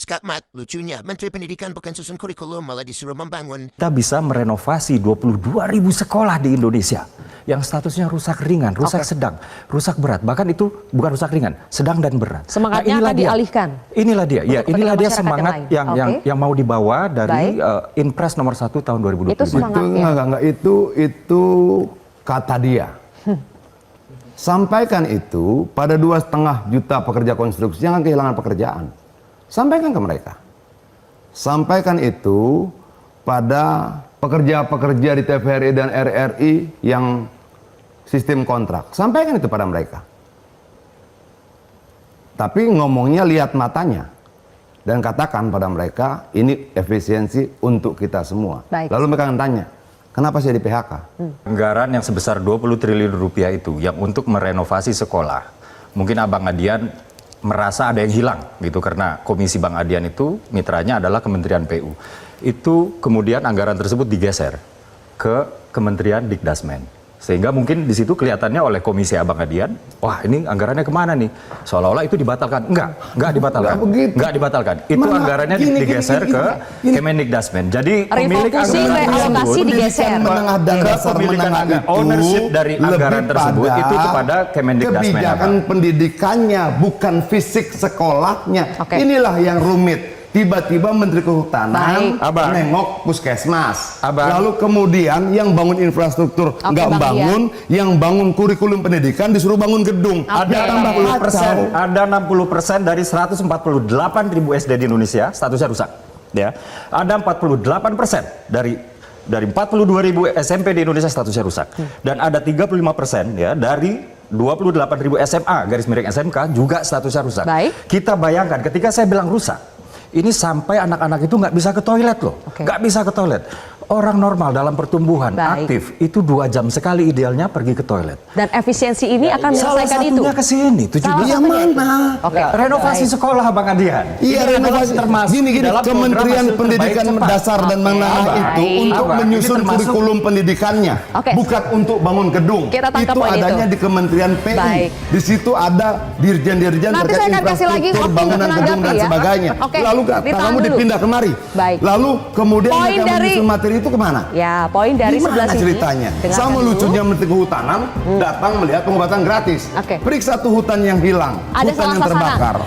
Scott Mat, lucunya, Menteri Pendidikan bukan susun kurikulum, malah disuruh membangun. Kita bisa merenovasi 22.000 sekolah di Indonesia yang statusnya rusak ringan, rusak sedang, rusak berat. Bahkan itu bukan rusak ringan, sedang dan berat. Semangatnya inilah akan dialihkan. Inilah dia, ya, untuk inilah dia masyarakat semangat yang mau dibawa dari Inpres nomor 1 tahun 2020. Itu semangatnya. Itu kata dia. Sampaikan itu pada 2,5 juta pekerja konstruksi yang kehilangan pekerjaan. Sampaikan ke mereka. Sampaikan itu pada pekerja-pekerja di TVRI dan RRI yang sistem kontrak. Sampaikan itu pada mereka. Tapi ngomongnya lihat matanya. Dan katakan pada mereka, ini efisiensi untuk kita semua. Baik. Lalu mereka akan tanya, kenapa saya di PHK? Anggaran yang sebesar 20 triliun rupiah itu yang untuk merenovasi sekolah. Mungkin Abang Adian merasa ada yang hilang gitu karena Komisi Bang Adian itu mitranya adalah Kementerian PU. Itu kemudian anggaran tersebut digeser ke Kementerian Dikdasmen. Sehingga mungkin di situ kelihatannya oleh Komisi Abang Adian, wah ini anggarannya kemana nih? Seolah-olah itu dibatalkan. Enggak dibatalkan. Enggak dibatalkan. Itu anggarannya digeser ke Kemendikdasmen. Jadi pemilik anggaran alokasi digeser. Menengah dan dasar menengah itu ownership dari anggaran tersebut itu kepada Kemendikdasmen. Kebijakan pendidikannya, bukan fisik sekolahnya. Inilah yang rumit. Tiba-tiba Menteri Kehutanan nengok puskesmas. Lalu kemudian yang bangun infrastruktur nggak bangun, yang bangun kurikulum pendidikan disuruh bangun gedung. Ada 60% dari 148.000 SD di Indonesia statusnya rusak. Ya, ada 48% dari 42.000 SMP di Indonesia statusnya rusak. Dan ada 35% ya dari 28.000 SMA garis miring SMK juga statusnya rusak. Kita bayangkan ketika saya bilang rusak, ini sampai anak-anak itu nggak bisa ke toilet loh, nggak bisa ke toilet. Orang normal dalam pertumbuhan aktif itu 2 jam sekali idealnya pergi ke toilet. Dan efisiensi ini akan menyelesaikan itu. Salah satunya ke sini, 17 yang mana? Renovasi sekolah Bang Adian. Iya, renovasi termasuk gini, Kementerian Pendidikan Dasar dan Menengah itu untuk menyusun kurikulum pendidikannya, bukan untuk bangun gedung. Itu adanya di Kementerian PU. Di situ ada dirjen-dirjen terkait infrastruktur, bangunan gedung dan sebagainya. Lalu kamu dipindah kemari. Lalu kemudian mereka menyusun materi itu kemana? Ya, poin dari sebelah sini. Ceritanya? Sama lucunya Menteri Kehutanan datang melihat pengobatan gratis. Periksa tuh hutan yang hilang, hutan yang terbakar.